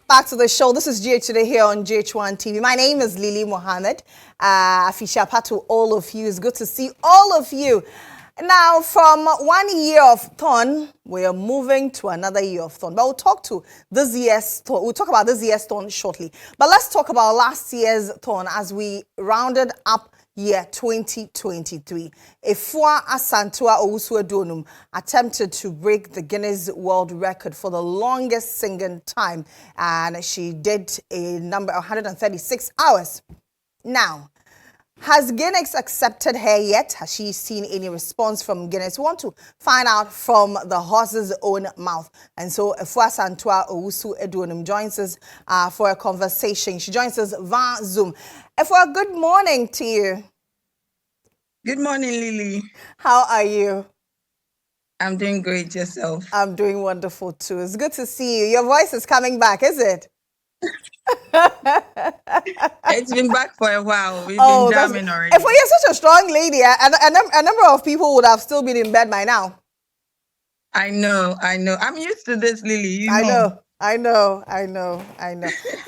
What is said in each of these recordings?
Back to the show. This is GH Today here on GHOne TV. My name is Lily Mohammed. Afisha to all of you. It's good to see all of you. Now, from 1 year of thorn, we are moving to another year of thorn. But we'll talk to this year's thorn. We'll talk about this year's thorn shortly. But let's talk about last year's thorn as we rounded up year 2023. Afua Asantewaa attempted to break the Guinness World Record for the longest singing time, and she did a number of 136 hours. Now, has Guinness accepted her yet? Has she seen any response from Guinness? We want to find out from the horse's own mouth. And so Afua Asantewaa joins us for a conversation. She joins us via Zoom. Afua, good morning to you. Good morning, Lily. How are you? I'm doing great. Yourself? I'm doing wonderful too. It's good to see you. Your voice is coming back, is it? It's been back for a while. We've been jamming already. If you're such a strong lady, a number of people would have still been in bed by now. I know. I'm used to this, Lily. I know.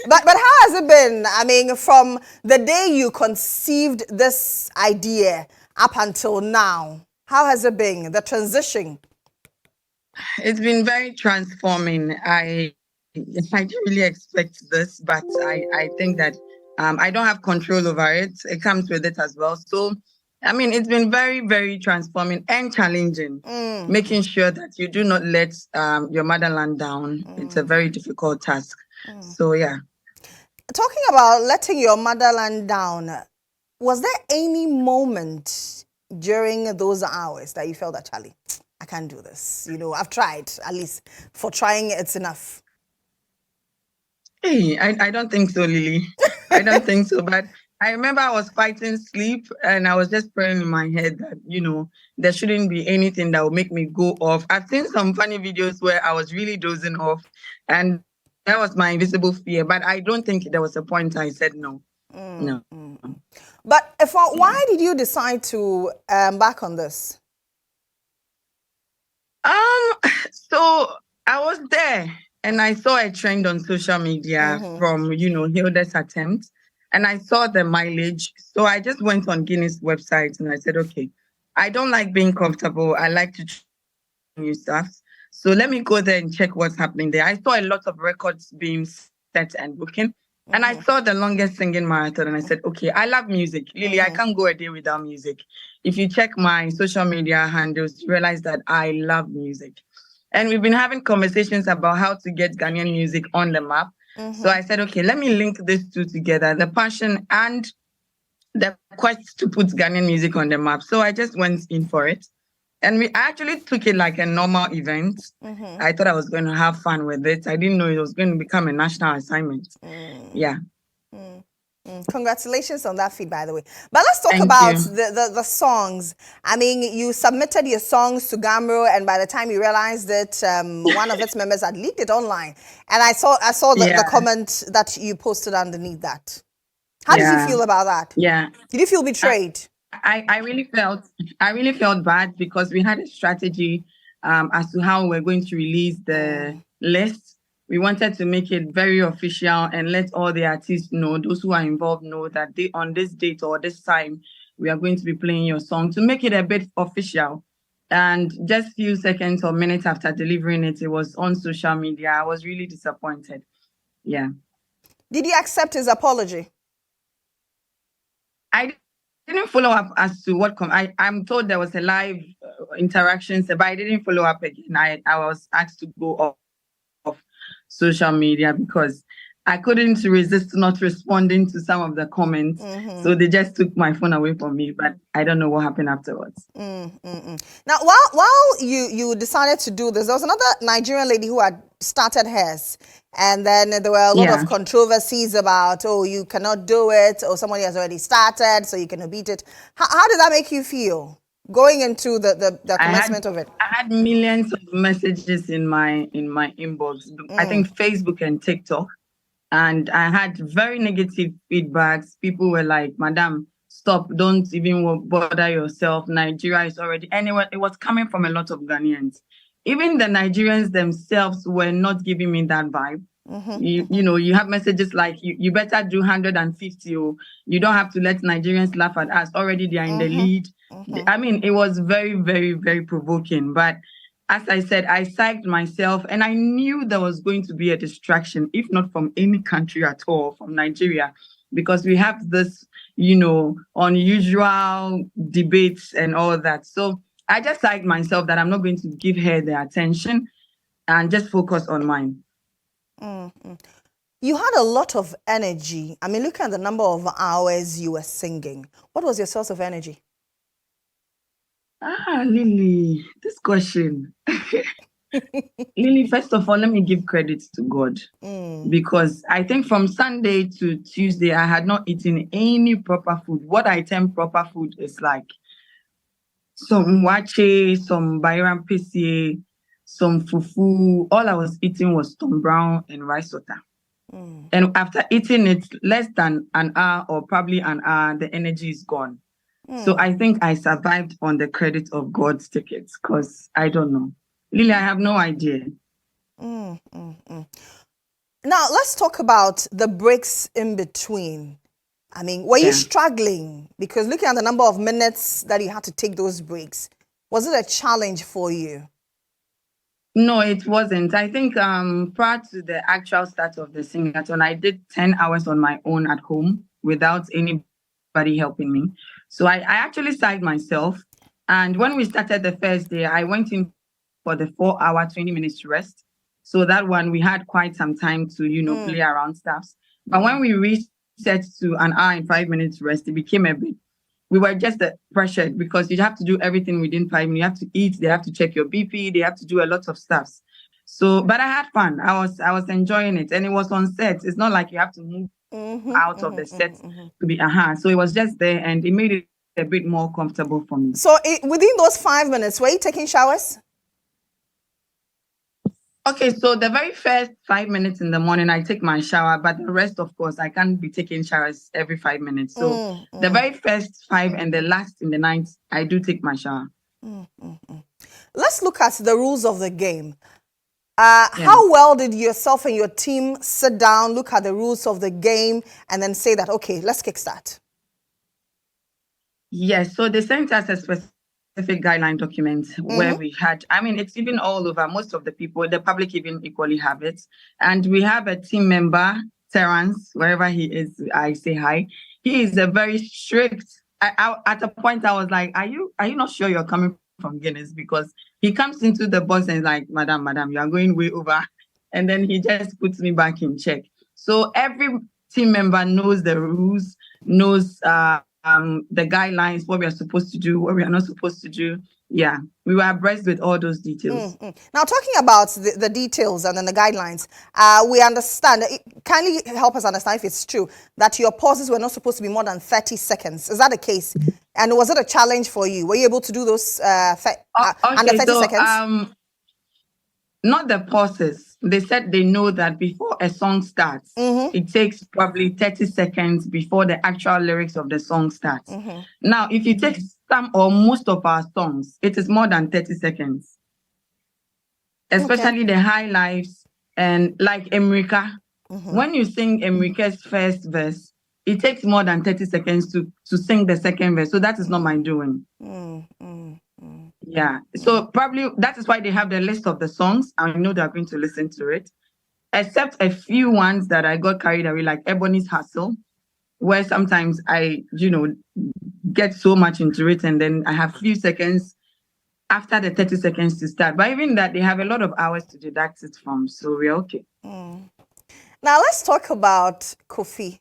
But how has it been? I mean, from the day you conceived this idea up until now, how has it been, the transition? It's been very transforming. I didn't really expect this, but I think that I don't have control over it. It comes with it as well. So, I mean, it's been very, very transforming and challenging, making sure that you do not let your motherland down. It's a very difficult task. So, yeah. Talking about letting your motherland down, was there any moment during those hours that you felt that, Charlie, I can't do this? You know, I've tried, at least for trying it's enough. Hey, I don't think so, Lily. I don't think so. But I remember I was fighting sleep and I was just praying in my head that, you know, there shouldn't be anything that would make me go off. I've seen some funny videos where I was really dozing off and that was my invisible fear. But I don't think there was a point I said no. No. But why did you decide to embark on this? So I was there. And I saw a trend on social media from, you know, Hilda's attempt. And I saw the mileage. So I just went on Guinness website and I said, okay, I don't like being comfortable. I like to try new stuff. So let me go there and check what's happening there. I saw a lot of records being set and broken. And I saw the longest singing marathon. And I said, okay, I love music. Lily, I can't go a day without music. If you check my social media handles, you realize that I love music. And we've been having conversations about how to get Ghanaian music on the map. So I said, okay, let me link these two together, the passion and the quest to put Ghanaian music on the map. So I just went in for it. And we actually took it like a normal event. I thought I was going to have fun with it. I didn't know it was going to become a national assignment. Yeah. Congratulations on that feat, by the way. But let's talk about the songs. I mean, you submitted your songs to Gamro, and by the time you realized that one of its members had leaked it online, and I saw the comment that you posted underneath that. How did you feel about that? Yeah. Did you feel betrayed? I really felt bad because we had a strategy as to how we're going to release the list. We wanted to make it very official and let all the artists know, those who are involved know that on this date or this time, we are going to be playing your song to make it a bit official. And just few seconds or minutes after delivering it, it was on social media. I was really disappointed. Yeah. Did you accept his apology? I didn't follow up as to what I'm told there was a live interaction, but I didn't follow up again. I was asked to go off social media because I couldn't resist not responding to some of the comments. So they just took my phone away from me, but I don't know what happened afterwards. Now, while you decided to do this, there was another Nigerian lady who had started hers. And then there were a lot of controversies about, oh, you cannot do it, or somebody has already started, so you cannot beat it. How did that make you feel? Going into the commencement of it? I had millions of messages in my inbox. I think Facebook and TikTok. And I had very negative feedbacks. People were like, Madam, stop, don't even bother yourself. Nigeria is already... Anyway, it was coming from a lot of Ghanaians. Even the Nigerians themselves were not giving me that vibe. You have messages like you better do 150, or you don't have to let Nigerians laugh at us. Already they are in the lead. I mean, it was very, very, very provoking. But as I said, I psyched myself, and I knew there was going to be a distraction, if not from any country at all, from Nigeria, because we have this, unusual debates and all that. So I just psyched myself that I'm not going to give her the attention and just focus on mine. You had a lot of energy. I mean, look at the number of hours you were singing. What was your source of energy? Lily, this question. Lily, first of all, let me give credit to God, because I think from Sunday to Tuesday, I had not eaten any proper food. What I term proper food is like some wache, some bayram pisi, some fufu. All I was eating was Tom Brown and rice water. And after eating it less than an hour or probably an hour, the energy is gone. So I think I survived on the credit of God's tickets, because I don't know. Lily, I have no idea. Now, let's talk about the breaks in between. I mean, were you struggling? Because looking at the number of minutes that you had to take those breaks, was it a challenge for you? No, it wasn't. I think prior to the actual start of the sing-a-thon, I did 10 hours on my own at home without anybody helping me. So I actually psyched myself. And when we started the first day, I went in for the 4-hour, 20 minutes rest. So that one, we had quite some time to, play around stuffs. But when we reset to an hour and 5 minutes rest, it became a bit, we were just pressured, because you have to do everything within 5 minutes. You have to eat, they have to check your BP, they have to do a lot of stuff. So, but I had fun. I was enjoying it, and it was on set. It's not like you have to move out of the set to be So it was just there, and it made it a bit more comfortable for me. So within those 5 minutes, were you taking showers? Okay, so the very first 5 minutes in the morning, I take my shower, but the rest, of course, I can't be taking showers every 5 minutes. So the very first 5 and the last in the night, I do take my shower. Let's look at the rules of the game. How well did yourself and your team sit down, look at the rules of the game, and then say that, okay, let's kickstart? Yes, so they sent us a specific guideline document where we had, I mean, it's even all over. Most of the people, the public even equally have it. And we have a team member, Terrence, wherever he is, I say hi. He is a very strict, at a point I was like, are you not sure you're coming from Guinness? Because he comes into the box and is like, madam, you are going way over. And then he just puts me back in check. So every team member knows the rules, knows the guidelines, what we are supposed to do, what we are not supposed to do. Yeah, we were abreast with all those details. Now, talking about the details and then the guidelines, we understand, kindly help us understand if it's true, that your pauses were not supposed to be more than 30 seconds. Is that the case? And was it a challenge for you? Were you able to do those under 30 seconds? Not the pauses. They said they know that before a song starts, it takes probably 30 seconds before the actual lyrics of the song starts. Now, if you take some or most of our songs, it is more than 30 seconds. Especially the high lives and like Emrika. When you sing Emrika's first verse, it takes more than 30 seconds to sing the second verse. So that is not my doing. Yeah, so probably that is why they have the list of the songs. I know they're going to listen to it, except a few ones that I got carried away, like Ebony's Hustle, where sometimes I, get so much into it, and then I have few seconds after the 30 seconds to start. But even that, they have a lot of hours to deduct it from, so we're okay. Now let's talk about Kofi,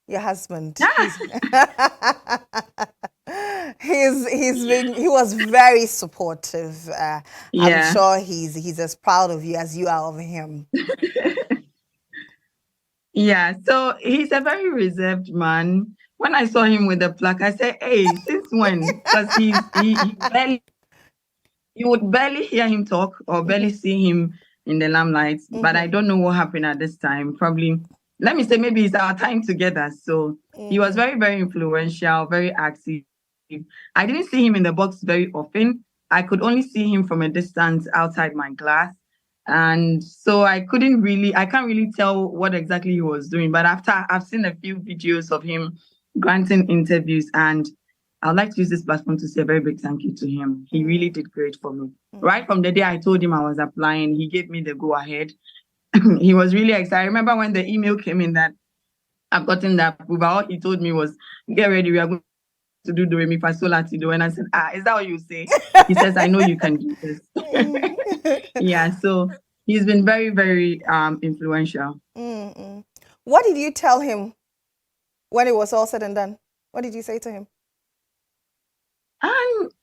your husband. He was very supportive. I'm sure he's as proud of you as you are of him. Yeah, so he's a very reserved man. When I saw him with the plaque, I said, "Hey, since when?" Because you would barely hear him talk or barely see him in the limelight. But I don't know what happened at this time. Probably, let me say, maybe it's our time together. So he was very, very influential, very active. I didn't see him in the box very often. I could only see him from a distance outside my glass. And so I can't really tell what exactly he was doing. But after I've seen a few videos of him granting interviews, and I'd like to use this platform to say a very big thank you to him. He really did great for me. Right from the day I told him I was applying, he gave me the go ahead. He was really excited. I remember when the email came in that I've gotten the approval, all he told me was, get ready, we are going to do the Remi Fasola Tido. And I said, is that what you say? He says, I know you can do this. Yeah, so he's been very, very influential. What did you tell him when it was all said and done? What did you say to him?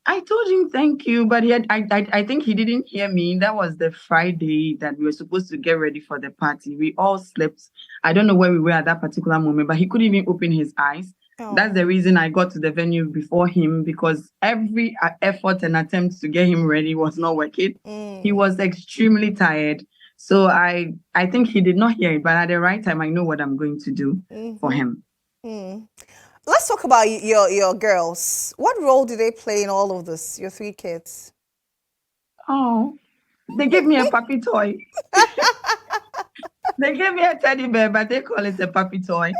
I told him thank you, but I think he didn't hear me. That was the Friday that we were supposed to get ready for the party. We all slept. I don't know where we were at that particular moment, but he couldn't even open his eyes. Oh. That's the reason I got to the venue before him, because every effort and attempt to get him ready was not working. He was extremely tired. So I think he did not hear it, but at the right time, I know what I'm going to do for him. Let's talk about your girls. What role do they play in all of this, your 3 kids? Oh, they gave me a puppy toy. They gave me a teddy bear, but they call it a puppy toy.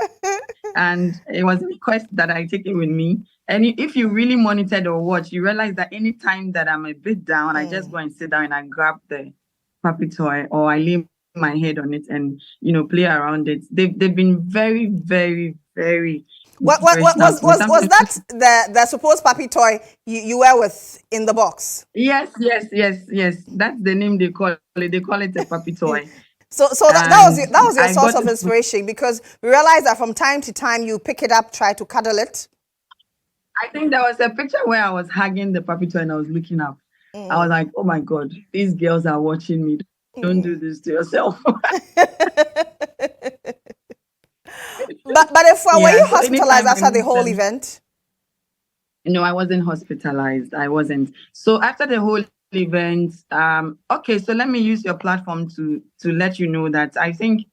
And it was a request that I take it with me. And if you really monitored or watch, you realize that anytime that I'm a bit down, I just go and sit down and I grab the puppy toy, or I lay my head on it and, play around it. They've been very, very, very... Was that the supposed puppy toy you were with in the box? Yes. That's the name they call it. They call it a puppy toy. So that was your source of inspiration, because we realized that from time to time you pick it up, try to cuddle it. I think there was a picture where I was hugging the puppy toy and I was looking up. I was like, oh my God, these girls are watching me. Don't do this to yourself. But were you hospitalized after the whole event? No, I wasn't hospitalized. I wasn't. So after the whole event, okay, so let me use your platform to let you know that I think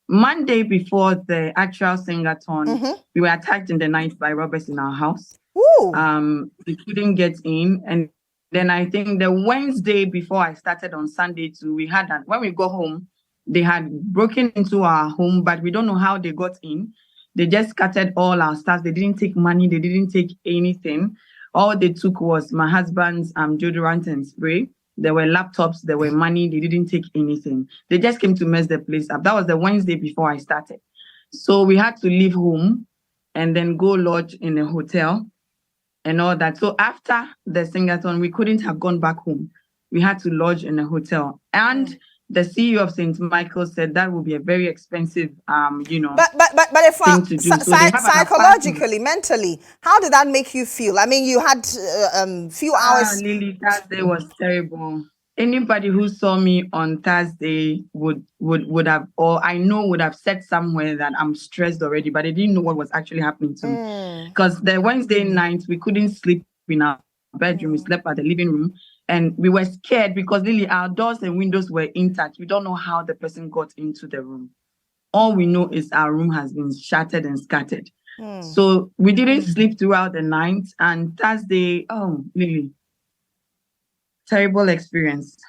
Monday before the actual sing-a-thon, we were attacked in the night by robbers in our house. Ooh. We couldn't get in, and then I think the Wednesday before I started on Sunday too, we had that. When we got home, they had broken into our home, but we don't know how they got in. They just scattered all our stuff. They didn't take money. They didn't take anything. All they took was my husband's deodorant and spray. There were laptops. There were money. They didn't take anything. They just came to mess the place up. That was the Wednesday before I started. So we had to leave home and then go lodge in a hotel and all that. So after the sing-a-thon, we couldn't have gone back home. We had to lodge in a hotel. And the CEO of St. Michael's said that would be a very expensive, But if thing to do. Psychologically, mentally, how did that make you feel? I mean, you had few hours. Lily, Thursday was terrible. Anybody who saw me on Thursday would have, or I know would have said somewhere that I'm stressed already, but I didn't know what was actually happening to me. Because the Wednesday night, we couldn't sleep in our bedroom. We slept at the living room. And we were scared because really our doors and windows were intact. We don't know how the person got into the room. All we know is our room has been shattered and scattered. So we didn't sleep throughout the night. And Thursday, Lily, terrible experience.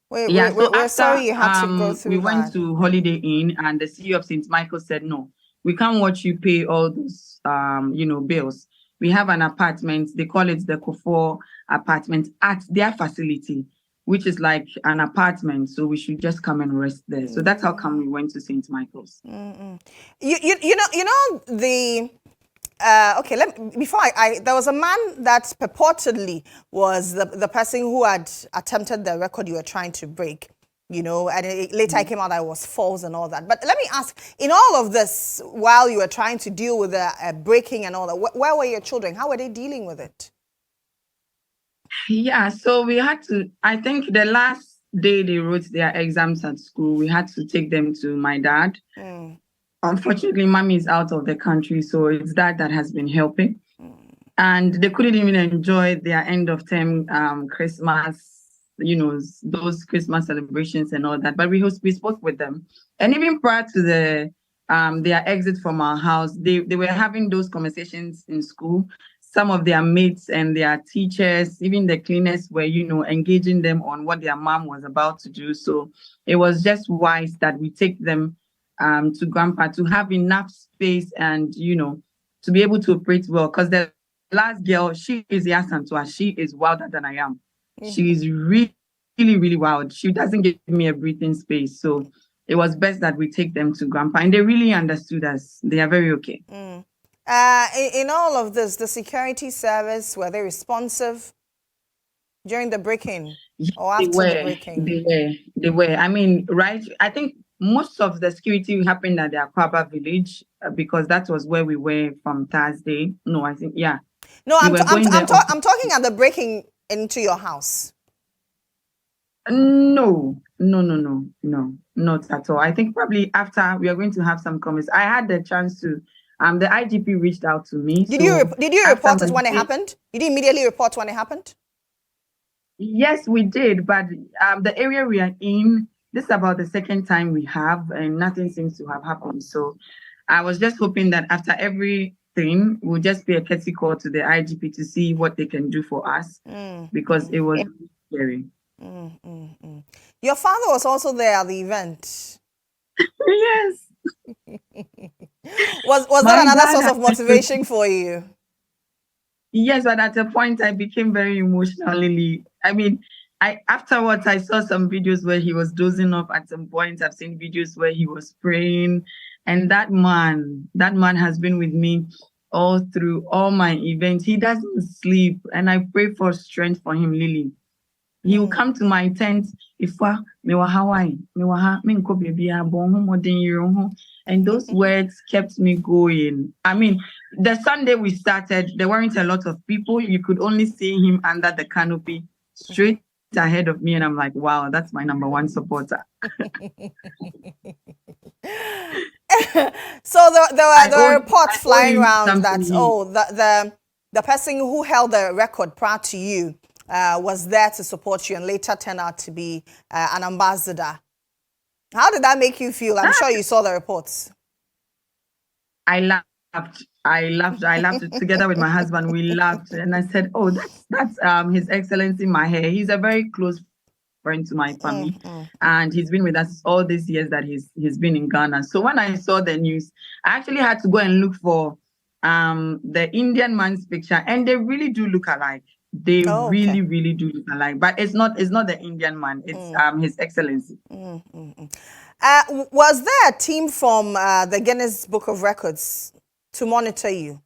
We're sorry you had to go through we went to Holiday Inn, and the CEO of St. Michael said, no, we can't watch you pay all those, bills. We have an apartment, they call it the Kofor apartment at their facility, which is like an apartment. So we should just come and rest there. So that's how come we went to St. Michael's. There was a man that purportedly was the person who had attempted the record you were trying to break. And later it came out that it was false and all that. But let me ask, in all of this, while you were trying to deal with the breaking and all that, where were your children? How were they dealing with it? Yeah, so we had to, I think the last day they wrote their exams at school, we had to take them to my dad. Unfortunately, mommy is out of the country, so it's dad that has been helping. And they couldn't even enjoy their end of term Christmas, those Christmas celebrations and all that. But we spoke with them. And even prior to their exit from our house, they were having those conversations in school, some of their mates and their teachers, even the cleaners were, engaging them on what their mom was about to do. So it was just wise that we take them to grandpa to have enough space and, to be able to operate well. Because the last girl, she is Asantewaa. She is wilder than I am. She's really, really wild. She doesn't give me a breathing space. So it was best that we take them to grandpa. And they really understood us. They are very okay. In all of this, the security service, were they responsive during the break-in or after the break-in? They were. I mean, right? I think most of the security happened at the Akwaba village because that was where we were from Thursday. No, I think, yeah. No, I'm talking at the breaking into your house. No, not at all. I think probably after we are going to have some comments. I had the chance to. The IGP reached out to me. Did you report it when it happened? Did you immediately report when it happened? Yes, we did. But the area we are in, this is about the second time we have, and nothing seems to have happened. So I was just hoping that after everything, we'll just be a courtesy call to the IGP to see what they can do for us, because it was scary. Your father was also there at the event. Yes. Was that another source of motivation for you? Yes, but at a point I became very emotionally. I mean, afterwards I saw some videos where he was dozing off at some point. I've seen videos where he was praying, and that man has been with me all through all my events. He doesn't sleep, and I pray for strength for him, Lily. He will come to my tent. And those words kept me going. I mean, the Sunday we started, there weren't a lot of people. You could only see him under the canopy straight ahead of me. And I'm like, wow, that's my number one supporter. So there were reports flying around that, the person who held the record prior to you was there to support you and later turned out to be an ambassador. How did that make you feel? I'm sure you saw the reports. I laughed. Together with my husband, we laughed. And I said, oh, that's His Excellency Maher. He's a very close friend to my family. And he's been with us all these years that he's been in Ghana. So when I saw the news, I actually had to go and look for the Indian man's picture. And they really do look alike. They really, really do look alike. But it's not the Indian man. It's His Excellency. Was there a team from the Guinness Book of Records to monitor you?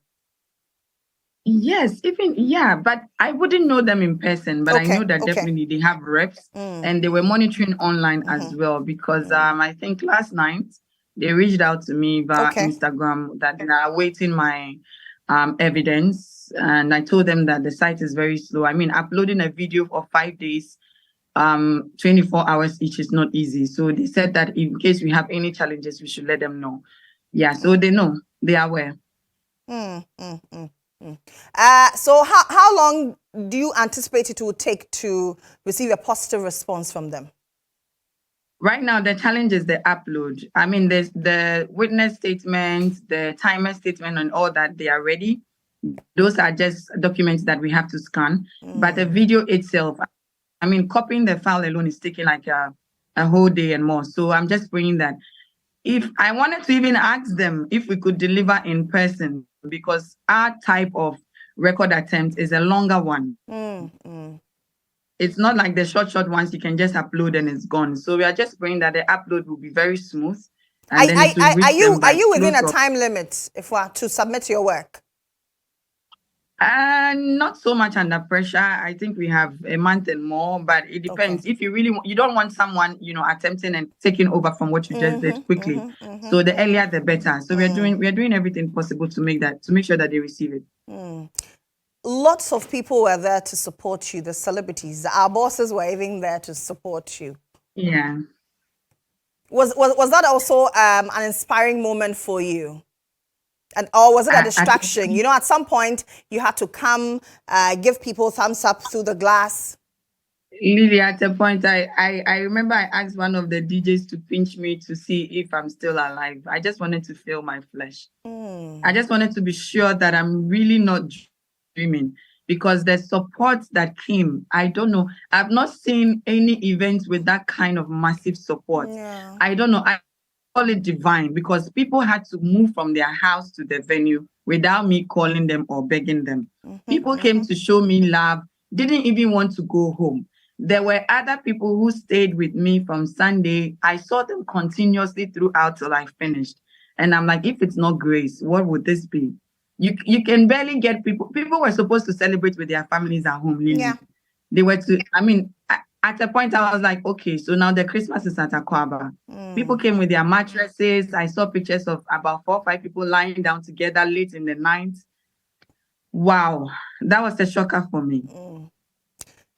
Yes, but I wouldn't know them in person. But I know that definitely they have reps, and they were monitoring online as well. Because I think last night they reached out to me via Instagram that they are awaiting my evidence. And I told them that the site is very slow. I mean, uploading a video for 5 days, 24 hours each is not easy. So they said that in case we have any challenges, we should let them know. Yeah, so they know. They are aware. So how long do you anticipate it will take to receive a positive response from them? Right now, the challenge is the upload. I mean, there's the witness statement, the timer statement, and all that. They are ready. Those are just documents that we have to scan. But the video itself, I mean, copying the file alone is taking like a whole day and more. So I'm just bringing that. If I wanted to even ask them if we could deliver in person, because our type of record attempt is a longer one. It's not like the short ones you can just upload and it's gone. So we are just praying that the upload will be very smooth. And are you within a time limit to submit your work? Not so much under pressure. I think we have a month and more, but it depends. If you really you don't want someone, attempting and taking over from what you just did quickly. So the earlier the better. So we're doing everything possible to make sure that they receive it. Lots of people were there to support you, the celebrities. Our bosses were even there to support you. Yeah. Was that also an inspiring moment for you? Or was it a distraction? At some point, you had to come, give people thumbs up through the glass. Lily, at a point, I remember I asked one of the DJs to pinch me to see if I'm still alive. I just wanted to feel my flesh. I just wanted to be sure that I'm really not streaming because the support that came, I don't know. I've not seen any event with that kind of massive support. Yeah. I don't know. I call it divine because people had to move from their house to the venue without me calling them or begging them. People came to show me love, didn't even want to go home. There were other people who stayed with me from Sunday. I saw them continuously throughout till I finished. And I'm like, if it's not grace, what would this be? You can barely get people. People were supposed to celebrate with their families at home, Lily. Yeah. They were to, I mean, at a point I was like, okay, so now the Christmas is at Akwaba. People came with their mattresses. I saw pictures of about 4 or 5 people lying down together late in the night. Wow, that was a shocker for me.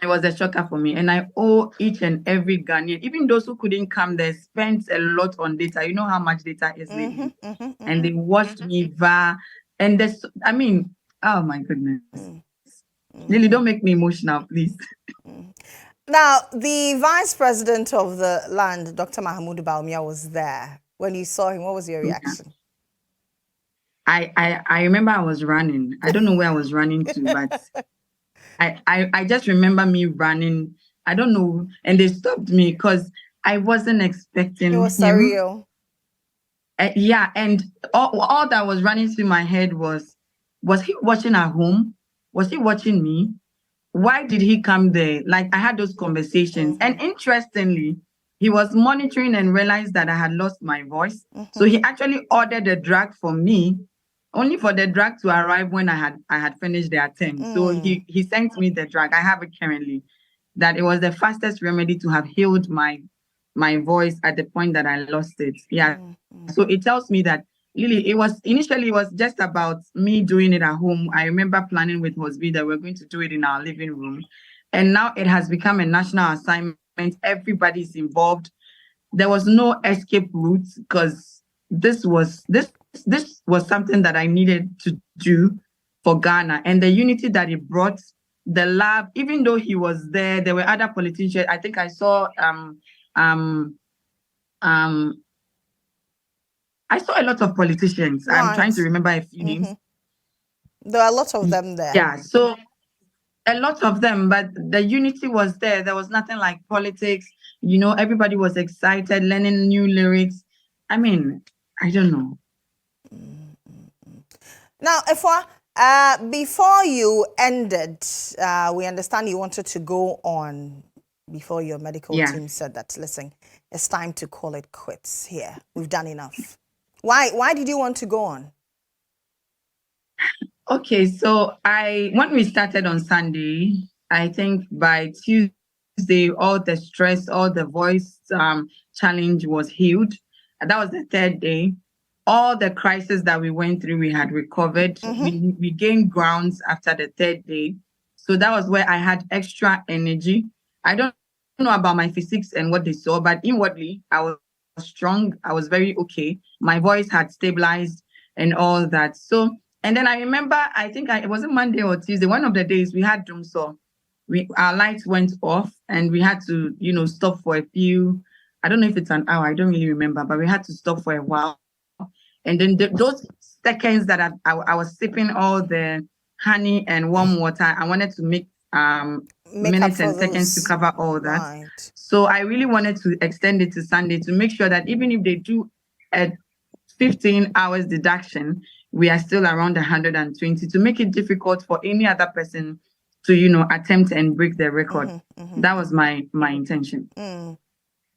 It was a shocker for me. And I owe each and every Ghanaian, even those who couldn't come there, spent a lot on data. You know how much data is lately. And they watched me via, and this, I mean, oh my goodness. Lily, don't make me emotional, please. Now, the vice president of the land, Dr. Mahmoud Bawumia, was there. When you saw him, what was your reaction? I remember I was running. I don't know where I was running to, but I just remember me running. I don't know. And they stopped me because I wasn't expecting It was him. surreal. Yeah. And all that was running through my head was he watching at home? Was he watching me? Why did he come there? Like I had those conversations. And interestingly, he was monitoring and realized that I had lost my voice. So he actually ordered a drug for me, only for the drug to arrive when I had finished the attempt. So he sent me the drug. I have it currently. That it was the fastest remedy to have healed my voice at the point that I lost it. Yeah. So it tells me that really initially it was just about me doing it at home. I remember planning with Hosby that we're going to do it in our living room. And now it has become a national assignment. Everybody's involved. There was no escape route because this was something that I needed to do for Ghana. And the unity that it brought, the love, even though he was there, there were other politicians. I think I saw I saw a lot of politicians. Right. I'm trying to remember a few names. There are a lot of them there. Yeah, so a lot of them, but the unity was there. There was nothing like politics. You know, everybody was excited, learning new lyrics. I mean, I don't know. Now, Afua, before you ended, we understand you wanted to go on before your medical team said that, listen, it's time to call it quits here. We've done enough. Why did you want to go on? Okay, so when we started on Sunday, I think by Tuesday, all the stress, all the voice challenge was healed. And that was the 3rd day. All the crisis that we went through, we had recovered. We gained grounds after the 3rd day. So that was where I had extra energy. I don't know about my physics and what they saw, but inwardly, I was strong. I was very okay. My voice had stabilized and all that. So, and then I remember, I think it wasn't Monday or Tuesday, one of the days we had doom so our lights went off and we had to, stop for a few, I don't know if it's an hour, I don't really remember, but we had to stop for a while. And then those seconds that I was sipping all the honey and warm water, I wanted to make minutes and seconds to cover all that. Right. So I really wanted to extend it to Sunday to make sure that even if they do a 15 hours deduction, we are still around 120 to make it difficult for any other person to, attempt and break the record. That was my intention.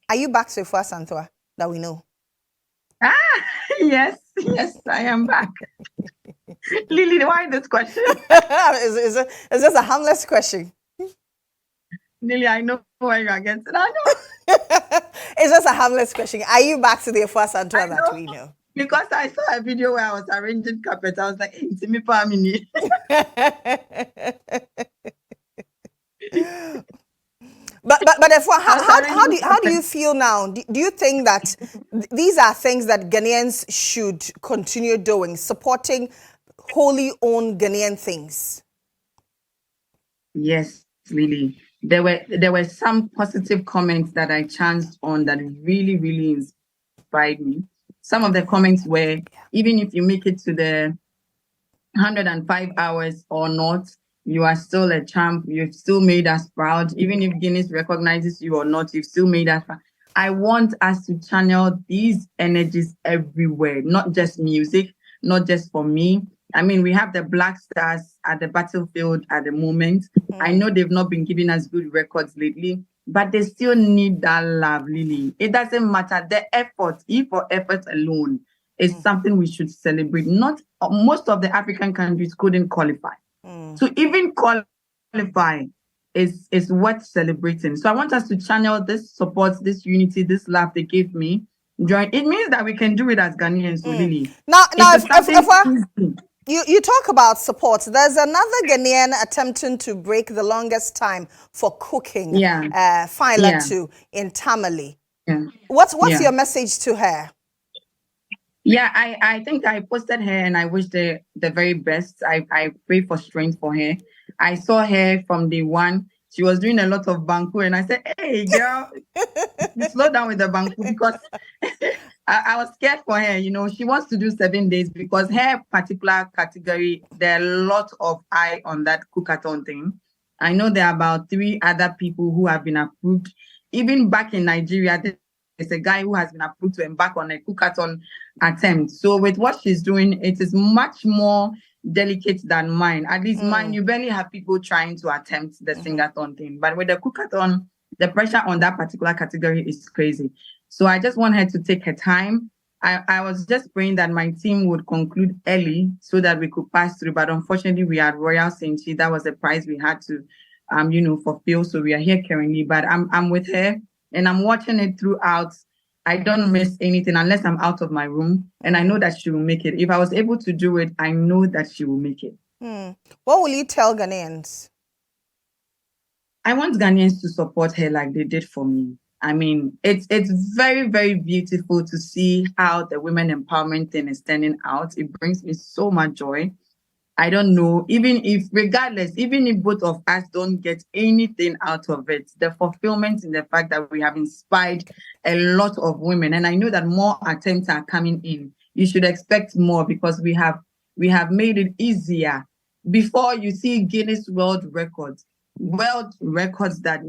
Are you back to Afua Asantewaa that we know? Yes, I am back. Lily, why this question? Is this a harmless question? Lily, I know where you are getting. I know. It's just a harmless question. Are you back to the Afua Asantewaa that we know? Because I saw a video where I was arranging carpet. I was like, hey, Timmy Pamini. But Afua, how do you feel now? Do you think that these are things that Ghanaians should continue doing, supporting wholly owned Ghanaian things? Yes, Lily. There were some positive comments that I chanced on that really, really inspired me. Some of the comments were, even if you make it to the 105 hours or not, you are still a champ. You've still made us proud. Even if Guinness recognizes you or not, you've still made us proud. I want us to channel these energies everywhere, not just music, not just for me. I mean, we have the Black Stars at the battlefield at the moment. I know they've not been giving us good records lately, but they still need that love, Lily. It doesn't matter. The effort, for effort alone, is something we should celebrate. Not most of the African countries couldn't qualify. To even qualify is worth celebrating. So I want us to channel this support, this unity, this love they gave me. It means that we can do it as Ghanaians, really. Now, you talk about support. There's another Ghanaian attempting to break the longest time for cooking. Fila 2 in Tamale. What's your message to her? Yeah, I think I posted her and I wish the very best. I pray for strength for her. I saw her from day one. She was doing a lot of banku and I said, hey, girl, slow down with the banku because I was scared for her. You know, she wants to do 7 days because her particular category, there are a lot of eye on that cookathon thing. I know there are about 3 other people who have been approved. Even back in Nigeria, there's a guy who has been approved to embark on a cookathon attempt. So with what she's doing, it is much more delicate than mine. At least mine, you barely have people trying to attempt the singathon thing. But with the cookathon, the pressure on that particular category is crazy. So I just want her to take her time. I was just praying that my team would conclude early so that we could pass through. But unfortunately, we had Royal Saint-Chi. That was the prize we had to, fulfill. So we are here currently. But I'm with her and I'm watching it throughout. I don't miss anything unless I'm out of my room. And I know that she will make it. If I was able to do it, I know that she will make it. What will you tell Ghanaians? I want Ghanaians to support her like they did for me. I mean, it's very, very beautiful to see how the women empowerment thing is turning out. It brings me so much joy. I don't know, even if both of us don't get anything out of it, the fulfillment in the fact that we have inspired a lot of women. And I know that more attempts are coming in. You should expect more because we have made it easier. Before you see Guinness World Records that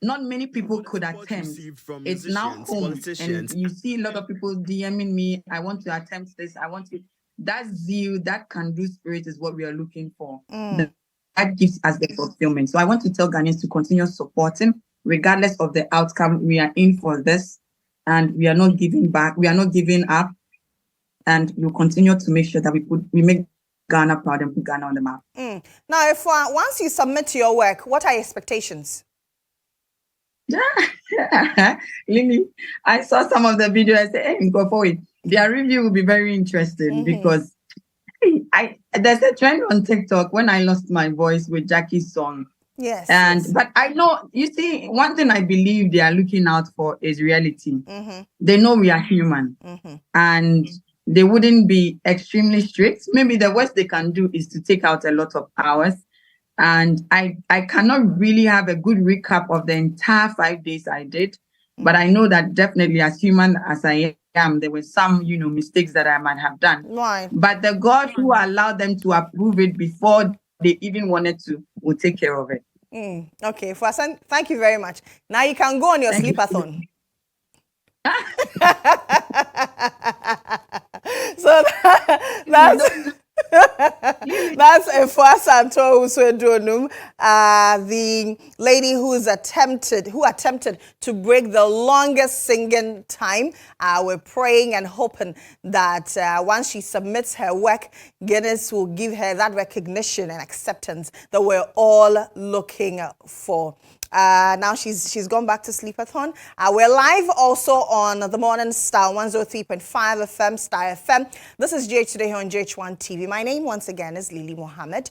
not many people could attempt. It's now home, and you see a lot of people DMing me. I want to attempt this. I want to. That zeal, that can-do spirit is what we are looking for. That gives us the fulfillment. So I want to tell Ghanaians to continue supporting, regardless of the outcome. We are in for this, and we are not giving back. We are not giving up, and we'll continue to make sure that we make Ghana proud and put Ghana on the map. Now, if once you submit your work, what are your expectations? Lily, I saw some of the video. I said, hey, go for it. Their review will be very interesting because there's a trend on TikTok when I lost my voice with Jackie's song. But I know, you see, one thing I believe they are looking out for is reality. They know we are human and they wouldn't be extremely strict. Maybe the worst they can do is to take out a lot of hours. And I cannot really have a good recap of the entire 5 days I did. But I know that definitely as human as I am, there were some, mistakes that I might have done. Right. But the God who allowed them to approve it before they even wanted to will take care of it. Okay. Afua, thank you very much. Now you can go on your sleepathon. So that's Afua Asantewaa, the lady who attempted to break the longest singing time. We're praying and hoping that once she submits her work, Guinness will give her that recognition and acceptance that we're all looking for. Now she's gone back to sleepathon. We're live also on the Morning Star 103.5 FM, Star FM. This is GH Today here on GHOne TV. My name once again is Lily Mohammed.